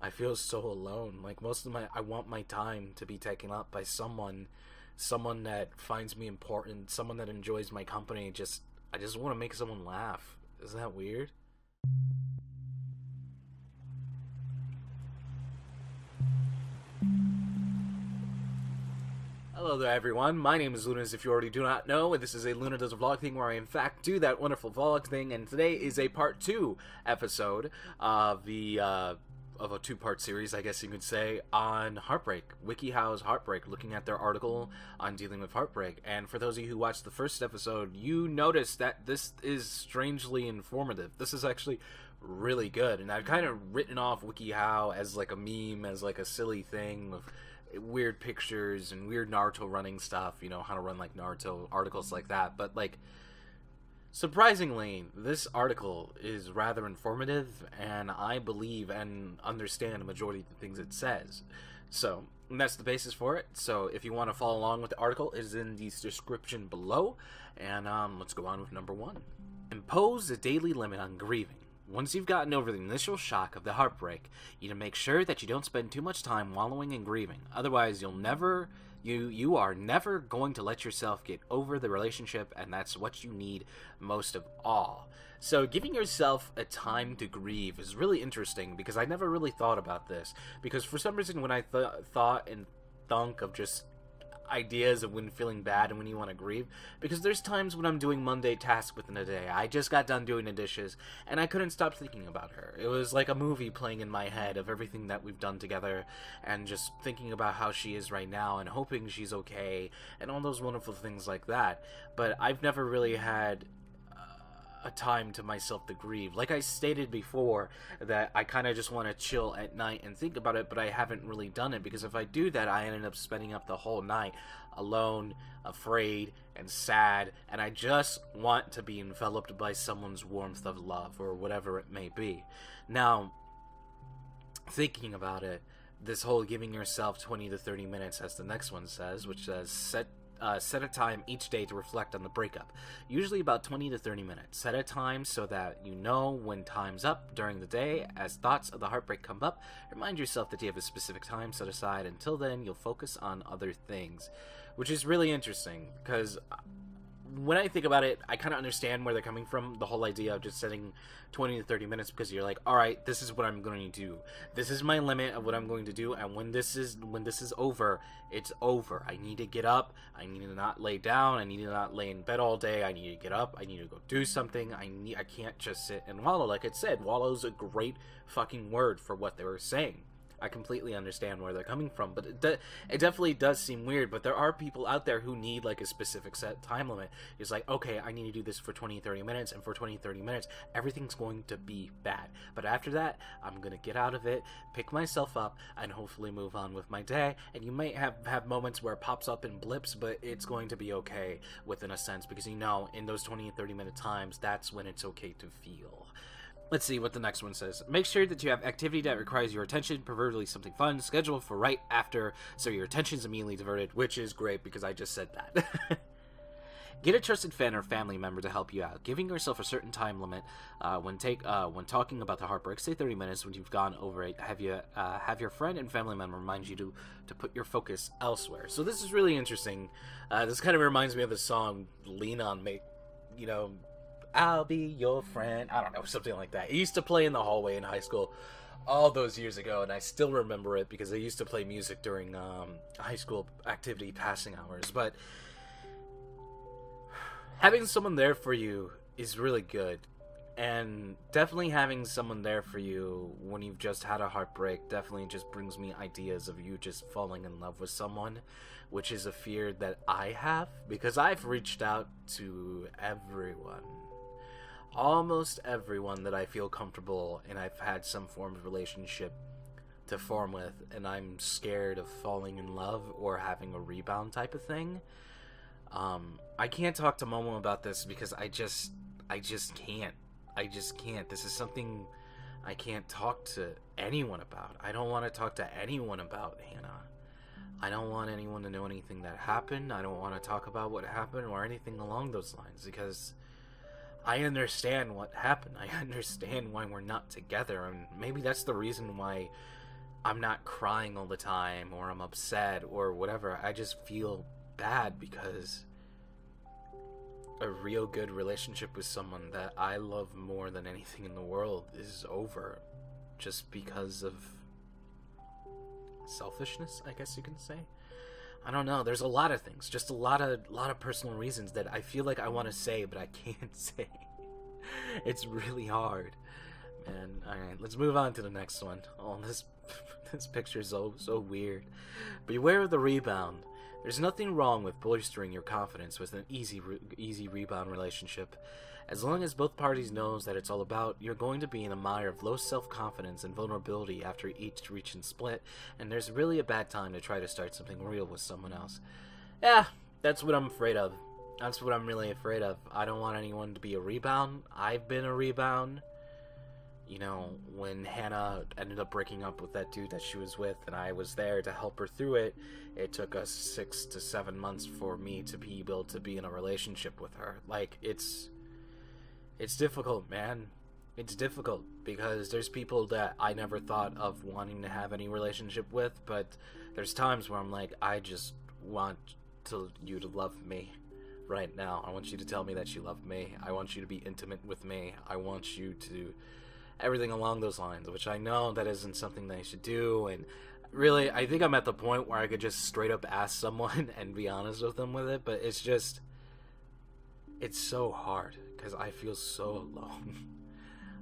I feel so alone. Like, I want my time to be taken up by someone that finds me important, someone that enjoys my company. I just want to make someone laugh. Isn't that weird? Hello there, everyone. My name is Luna, if you already do not know, and this is a Luna Does a Vlog thing where I, in fact, do that wonderful vlog thing, and today is a part 2 episode of a two-part series, I guess you could say, on Heartbreak. WikiHow's Heartbreak, looking at their article on dealing with heartbreak. And for those of you who watched the first episode, you noticed that this is strangely informative. This is actually really good, and I've kind of written off WikiHow as like a meme, as like a silly thing of weird pictures and weird Naruto running stuff, you know, how to run like Naruto articles like that. But like, surprisingly, this article is rather informative, and I believe and understand a majority of the things it says. So that's the basis for it. So if you want to follow along with the article, it is in the description below. And let's go on with number 1. Impose a daily limit on grieving. Once you've gotten over the initial shock of the heartbreak, you need to make sure that you don't spend too much time wallowing in grieving. Otherwise, you are never going to let yourself get over the relationship, and that's what you need most of all. So giving yourself a time to grieve is really interesting, because I never really thought about this. Because for some reason, when I thought and thunk of just ideas of when feeling bad and when you want to grieve, because there's times when I'm doing Monday tasks within a day. I just got done doing the dishes and I couldn't stop thinking about her. It was like a movie playing in my head of everything that we've done together, and just thinking about how she is right now and hoping she's okay and all those wonderful things like that. But I've never really had a time to myself to grieve. Like I stated before, that I kind of just want to chill at night and think about it, but I haven't really done it, because if I do that, I ended up spending up the whole night alone, afraid, and sad, and I just want to be enveloped by someone's warmth of love, or whatever it may be. Now, thinking about it, this whole giving yourself 20 to 30 minutes, as the next one says, which says set a time each day to reflect on the breakup. Usually about 20 to 30 minutes. Set a time so that you know when time's up during the day. As thoughts of the heartbreak come up, remind yourself that you have a specific time set aside. Until then, you'll focus on other things. Which is really interesting, because when I think about it, I kind of understand where they're coming from, the whole idea of just setting 20 to 30 minutes, because you're like, alright, this is what I'm going to do. This is my limit of what I'm going to do, and when this is over, it's over. I need to get up, I need to not lay down, I need to not lay in bed all day, I need to get up, I need to go do something, I can't just sit and wallow. Like it said, wallow's a great fucking word for what they were saying. I completely understand where they're coming from, but it definitely does seem weird. But there are people out there who need like a specific set time limit. It's like, okay, I need to do this for 20-30 minutes, and for 20-30 minutes, everything's going to be bad. But after that, I'm going to get out of it, pick myself up, and hopefully move on with my day. And you might have moments where it pops up in blips, but it's going to be okay within a sense, because you know, in those 20 and 30 minute times, that's when it's okay to feel. Let's see what the next one says. Make sure that you have activity that requires your attention, preferably something fun, scheduled for right after, so your attention is immediately diverted, which is great because I just said that. Get a trusted friend or family member to help you out. Giving yourself a certain time limit when talking about the heartbreak. Say 30 minutes when you've gone over it. Have your friend and family member remind you to put your focus elsewhere. So this is really interesting. This kind of reminds me of the song "Lean on Me," you know. I'll be your friend. I don't know, something like that. It used to play in the hallway in high school all those years ago, and I still remember it because I used to play music during high school activity passing hours. But having someone there for you is really good, and definitely having someone there for you when you've just had a heartbreak definitely just brings me ideas of you just falling in love with someone, which is a fear that I have, because I've reached out to everyone. Almost everyone that I feel comfortable and I've had some form of relationship to form with, and I'm scared of falling in love or having a rebound type of thing. I can't talk to Momo about this because I just can't. This is something I can't talk to anyone about. I don't want to talk to anyone about Hannah. I don't want anyone to know anything that happened. I don't want to talk about what happened or anything along those lines, because I understand what happened. I understand why we're not together, and maybe that's the reason why I'm not crying all the time, or I'm upset, or whatever. I just feel bad because a real good relationship with someone that I love more than anything in the world is over just because of selfishness, I guess you can say. I don't know, there's a lot of things, just a lot of personal reasons that I feel like I want to say, but I can't say. It's really hard, man. Alright, let's move on to the next one. Oh, this picture's so weird. Beware of the rebound. There's nothing wrong with bolstering your confidence with an easy rebound relationship. As long as both parties knows that it's all about, you're going to be in a mire of low self-confidence and vulnerability after each reach and split, and there's really a bad time to try to start something real with someone else. Yeah, that's what I'm afraid of. That's what I'm really afraid of. I don't want anyone to be a rebound. I've been a rebound. You know, when Hannah ended up breaking up with that dude that she was with, and I was there to help her through it, it took us 6 to 7 months for me to be able to be in a relationship with her. Like, it's difficult, man. It's difficult, because there's people that I never thought of wanting to have any relationship with, but there's times where I'm like, I just want you to love me right now. I want you to tell me that you love me. I want you to be intimate with me. I want you to... everything along those lines, which I know that isn't something that I should do, and really, I think I'm at the point where I could just straight up ask someone and be honest with them with it, but it's just... it's so hard, because I feel so alone.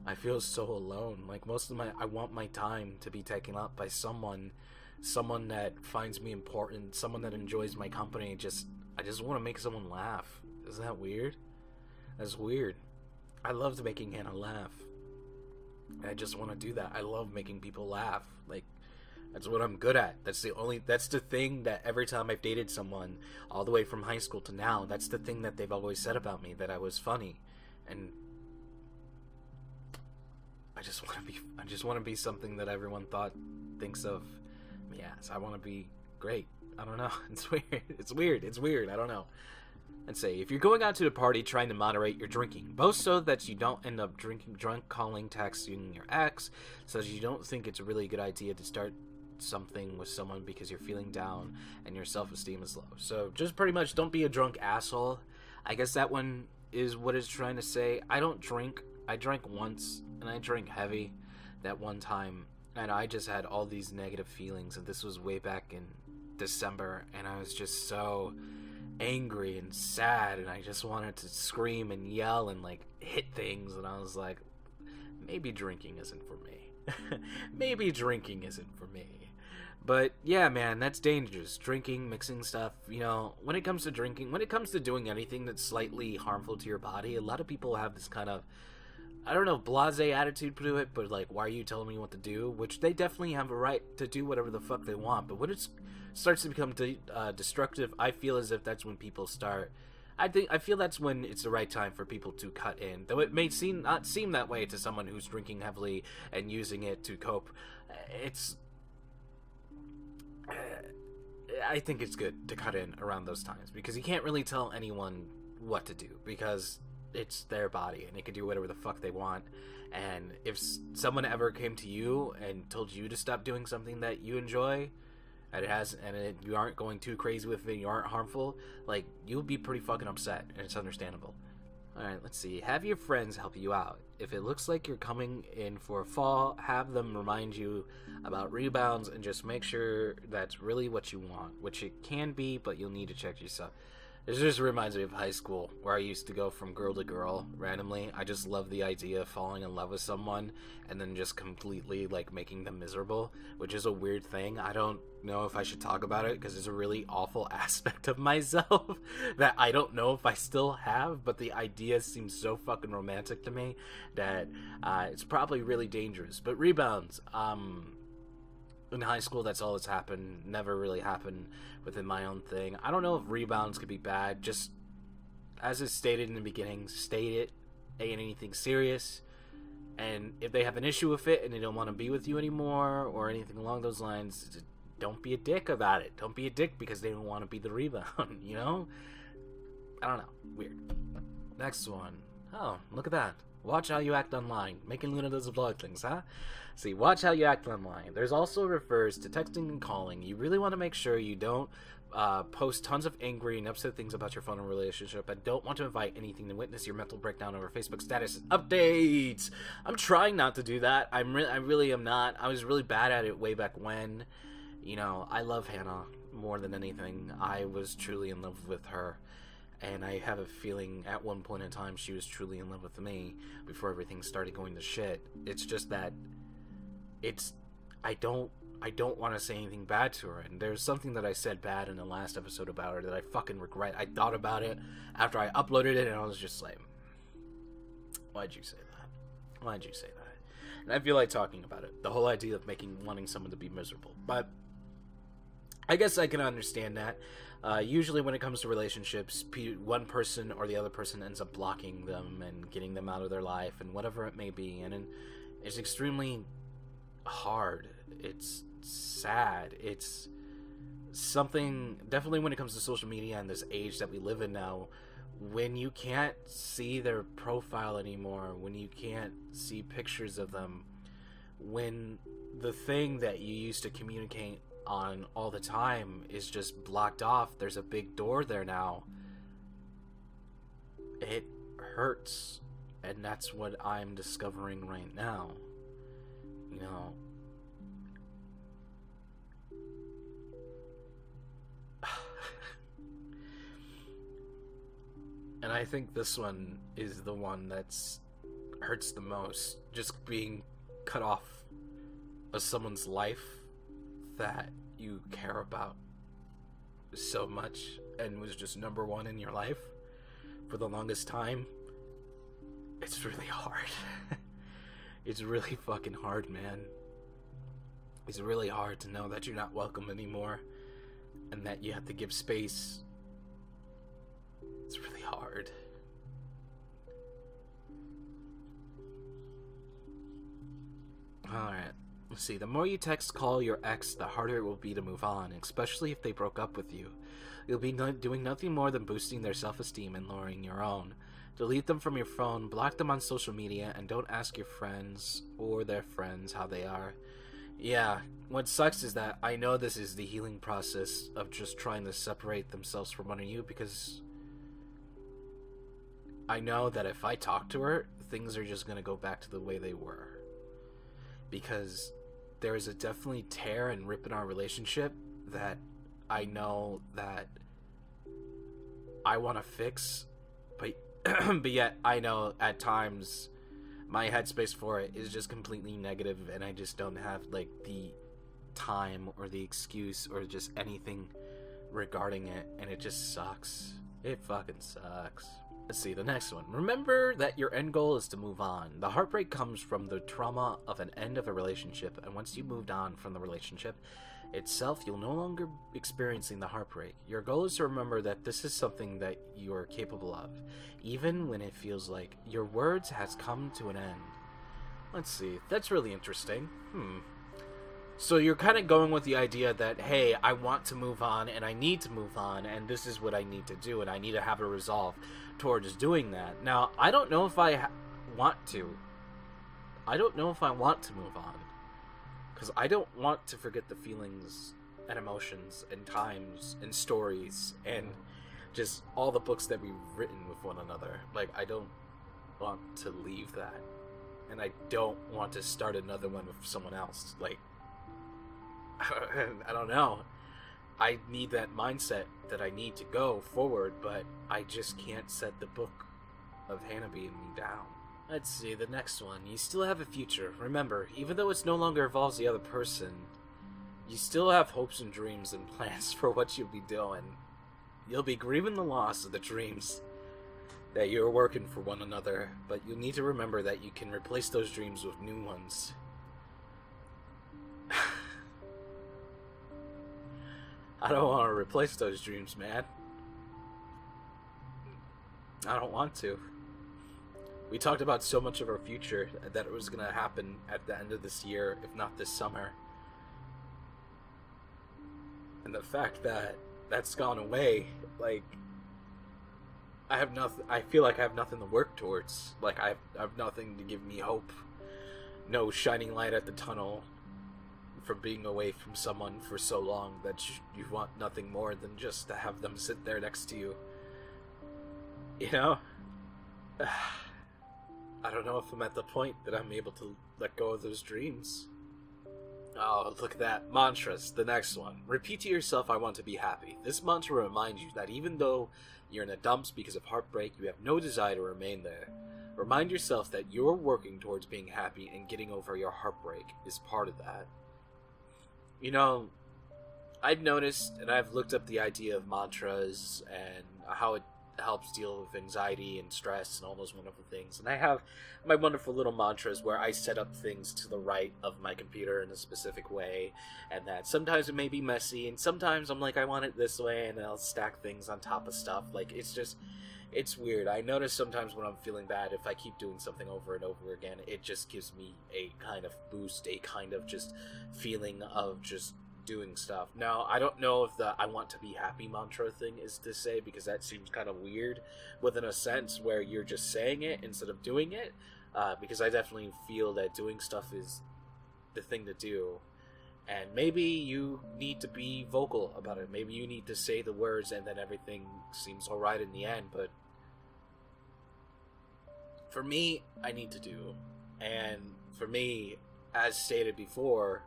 I feel so alone. Like, most of I want my time to be taken up by someone that finds me important, someone that enjoys my company. I just want to make someone laugh. Isn't that weird? That's weird. I loved making Hannah laugh. I just want to do that. I love making people laugh. Like, that's what I'm good at. That's the thing that every time I've dated someone, all the way from high school to now, that's the thing that they've always said about me, that I was funny. And I just want to be something that everyone thinks of me as. I want to be great. I don't know. It's weird. I don't know. And say, if you're going out to the party trying to moderate your drinking, both so that you don't end up drunk, calling, texting your ex, so that you don't think it's a really good idea to start something with someone because you're feeling down and your self-esteem is low. So just pretty much don't be a drunk asshole. I guess that one is what it's trying to say. I don't drink. I drank once, and I drank heavy that one time, and I just had all these negative feelings, and this was way back in December, and I was just so angry and sad, and I just wanted to scream and yell and like hit things, and I was like, maybe drinking isn't for me. Maybe drinking isn't for me. But yeah, man, that's dangerous. Drinking, mixing stuff, you know, when it comes to drinking, when it comes to doing anything that's slightly harmful to your body, a lot of people have this kind of, I don't know, blasé attitude to it, but like, why are you telling me what to do? Which they definitely have a right to do whatever the fuck they want, but when it starts to become destructive, I feel as if that's when people start... I feel that's when it's the right time for people to cut in. Though it may not seem that way to someone who's drinking heavily and using it to cope. I think it's good to cut in around those times, because you can't really tell anyone what to do, because it's their body and they can do whatever the fuck they want. And if someone ever came to you and told you to stop doing something that you enjoy, and you aren't going too crazy with it, you aren't harmful, like, you'll be pretty fucking upset, and it's understandable. Alright, let's see. Have your friends help you out. If it looks like you're coming in for a fall, have them remind you about rebounds, and just make sure that's really what you want, which it can be, but you'll need to check yourself. This just reminds me of high school, where I used to go from girl to girl randomly. I just love the idea of falling in love with someone and then just completely, like, making them miserable, which is a weird thing. I don't know if I should talk about it, because it's a really awful aspect of myself that I don't know if I still have, but the idea seems so fucking romantic to me that it's probably really dangerous. But rebounds, in high school, that's all that's happened. Never really happened within my own thing. I don't know if rebounds could be bad. Just, as is stated in the beginning, state it. Ain't anything serious. And if they have an issue with it and they don't want to be with you anymore or anything along those lines, don't be a dick about it. Don't be a dick because they don't want to be the rebound, you know? I don't know. Weird. Next one. Oh, look at that. Watch how you act online. Making Luna does vlog things, huh? See, watch how you act online. There's also refers to texting and calling. You really want to make sure you don't post tons of angry and upset things about your phone and relationship, and don't want to invite anything to witness your mental breakdown over Facebook status updates. I'm trying not to do that. I really am not. I was really bad at it way back when. You know, I love Hannah more than anything. I was truly in love with her. And I have a feeling at one point in time she was truly in love with me before everything started going to shit. It's just that I don't want to say anything bad to her. And there's something that I said bad in the last episode about her that I fucking regret. I thought about it after I uploaded it and I was just like, why'd you say that? Why'd you say that? And I feel like talking about it. The whole idea of wanting someone to be miserable. But I guess I can understand that. Usually when it comes to relationships, one person or the other person ends up blocking them and getting them out of their life and whatever it may be. And it's extremely hard. It's sad. It's something, definitely when it comes to social media and this age that we live in now, when you can't see their profile anymore, when you can't see pictures of them, when the thing that you used to communicate on all the time is just blocked off, there's a big door there now, it hurts. And that's what I'm discovering right now. You know, and I think this one is the one that's hurts the most, just being cut off of someone's life that you care about so much and was just number one in your life for the longest time. It's really hard. It's really fucking hard, man. It's really hard to know that you're not welcome anymore and that you have to give space. It's really hard. Alright. Let's see, the more you text call your ex, the harder it will be to move on, especially if they broke up with you. You'll be doing nothing more than boosting their self-esteem and lowering your own. Delete them from your phone, block them on social media, and don't ask your friends or their friends how they are. Yeah, what sucks is that I know this is the healing process of just trying to separate themselves from one of you, because I know that if I talk to her, things are just going to go back to the way they were. Because there is a definitely tear and rip in our relationship that I know that I want to fix, but but yet I know at times my headspace for it is just completely negative, and I just don't have like the time or the excuse or just anything regarding it, and it just sucks. It fucking sucks. Let's see, the next one. Remember that your end goal is to move on. The heartbreak comes from the trauma of an end of a relationship, and once you moved on from the relationship itself, you'll no longer be experiencing the heartbreak. Your goal is to remember that this is something that you are capable of, even when it feels like your words has come to an end. Let's see, that's really interesting. So you're kind of going with the idea that, hey, I want to move on, and I need to move on, and this is what I need to do, and I need to have a resolve towards doing that. Now, I don't know if I want to. I don't know if I want to move on. Because I don't want to forget the feelings and emotions and times and stories and just all the books that we've written with one another. Like, I don't want to leave that. And I don't want to start another one with someone else. Like, I don't know. I need that mindset that I need to go forward, but I just can't set the book of Hannah being me down. Let's see, the next one. You still have a future. Remember, even though it no longer involves the other person, you still have hopes and dreams and plans for what you'll be doing. You'll be grieving the loss of the dreams that you're working for one another, but you need to remember that you can replace those dreams with new ones. I don't want to replace those dreams, man. I don't want to. We talked about so much of our future that it was going to happen at the end of this year, if not this summer. And the fact that that's gone away, like, I have nothing. I feel like I have nothing to work towards. Like I have nothing to give me hope. No shining light at the tunnel from being away from someone for so long that you want nothing more than just to have them sit there next to you. You know? I don't know if I'm at the point that I'm able to let go of those dreams. Oh, look at that. Mantras, the next one. Repeat to yourself, I want to be happy. This mantra reminds you that even though you're in the dumps because of heartbreak, you have no desire to remain there. Remind yourself that you're working towards being happy, and getting over your heartbreak is part of that. You know, I've noticed, and I've looked up the idea of mantras and how it helps deal with anxiety and stress and all those wonderful things. And I have my wonderful little mantras where I set up things to the right of my computer in a specific way, and that sometimes it may be messy, and sometimes I'm like, I want it this way, and I'll stack things on top of stuff. Like, it's weird. I notice sometimes when I'm feeling bad, if I keep doing something over and over again, it just gives me a kind of boost, a kind of just feeling of just doing stuff. Now, I don't know if the I want to be happy mantra thing is to say, because that seems kind of weird within a sense where you're just saying it instead of doing it, because I definitely feel that doing stuff is the thing to do. And maybe you need to be vocal about it. Maybe you need to say the words and then everything seems alright in the end. But for me, I need to do. And for me, as stated before,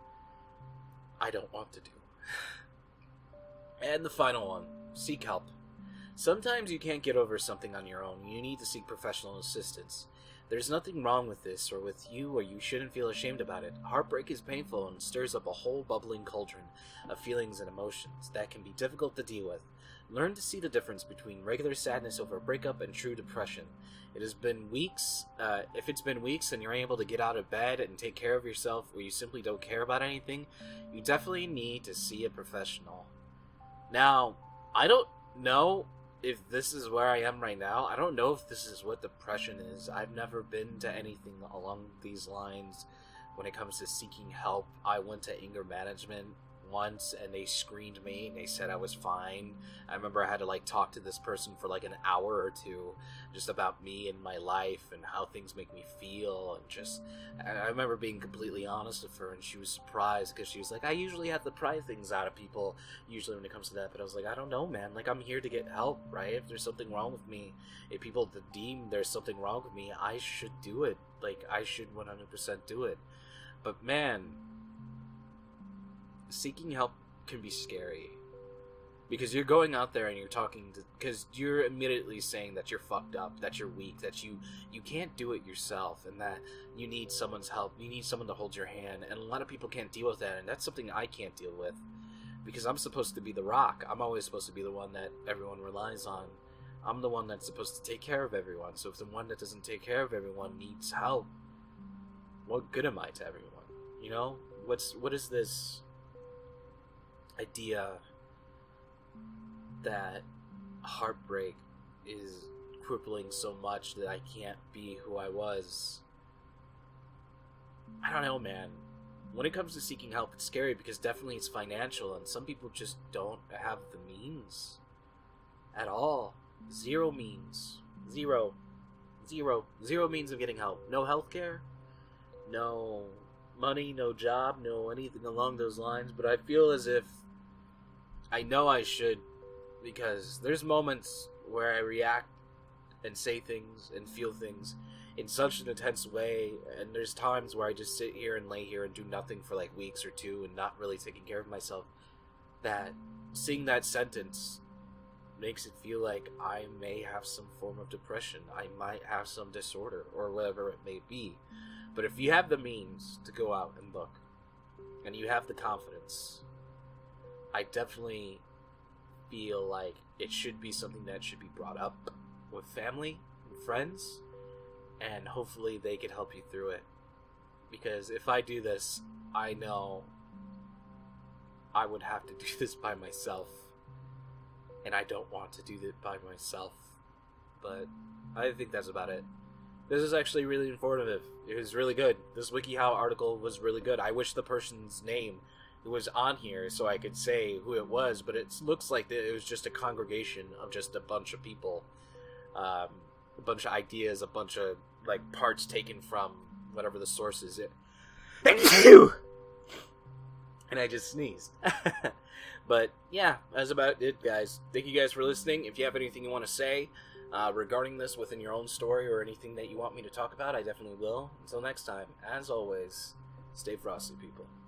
I don't want to do. And the final one, seek help. Sometimes you can't get over something on your own. You need to seek professional assistance. There's nothing wrong with this or with you, or you shouldn't feel ashamed about it. Heartbreak is painful and stirs up a whole bubbling cauldron of feelings and emotions that can be difficult to deal with. Learn to see the difference between regular sadness over a breakup and true depression. It has been weeks. If it's been weeks and you're able to get out of bed and take care of yourself, or you simply don't care about anything, you definitely need to see a professional. Now, I don't know if this is where I am right now. I don't know if this is what depression is. I've never been to anything along these lines when it comes to seeking help. I went to anger management once and they screened me and they said I was fine. I remember I had to like talk to this person for like an hour or two just about me and my life and how things make me feel, and just I remember being completely honest with her, and she was surprised because she was like, I usually have to pry things out of people usually when it comes to that, but I was like, I don't know, man, like I'm here to get help, right? If there's something wrong with me, if people deem there's something wrong with me, I should do it. Like I should 100% do it. But man, seeking help can be scary, because you're going out there and you're talking to, because you're immediately saying that you're fucked up, that you're weak, that you can't do it yourself, and that you need someone's help, you need someone to hold your hand. And a lot of people can't deal with that, and that's something I can't deal with, because I'm supposed to be the rock. I'm always supposed to be the one that everyone relies on. I'm the one that's supposed to take care of everyone. So if the one that doesn't take care of everyone needs help, what good am I to everyone? You know, what is this idea that heartbreak is crippling so much that I can't be who I was? I don't know, man. When it comes to seeking help, it's scary because definitely it's financial, and some people just don't have the means at all. Zero means. Zero means of getting help. No healthcare, no money, no job, no anything along those lines. But I feel as if I know I should, because there's moments where I react and say things and feel things in such an intense way, and there's times where I just sit here and lay here and do nothing for like weeks or two and not really taking care of myself, that seeing that sentence makes it feel like I may have some form of depression, I might have some disorder, or whatever it may be. But if you have the means to go out and look, and you have the confidence, I definitely feel like it should be something that should be brought up with family and friends, and hopefully they can help you through it. Because if I do this, I know I would have to do this by myself, and I don't want to do it by myself. But I think that's about it. This is actually really informative. It was really good. This WikiHow article was really good. I wish the person's name was on here so I could say who it was, but it looks like it was just a congregation of just a bunch of people a bunch of ideas, a bunch of like parts taken from whatever the source is. And I just sneezed. But yeah, that's about it, guys. Thank you guys for listening. If you have anything you want to say regarding this within your own story or anything that you want me to talk about, I definitely will. Until next time, as always, stay frosty, people.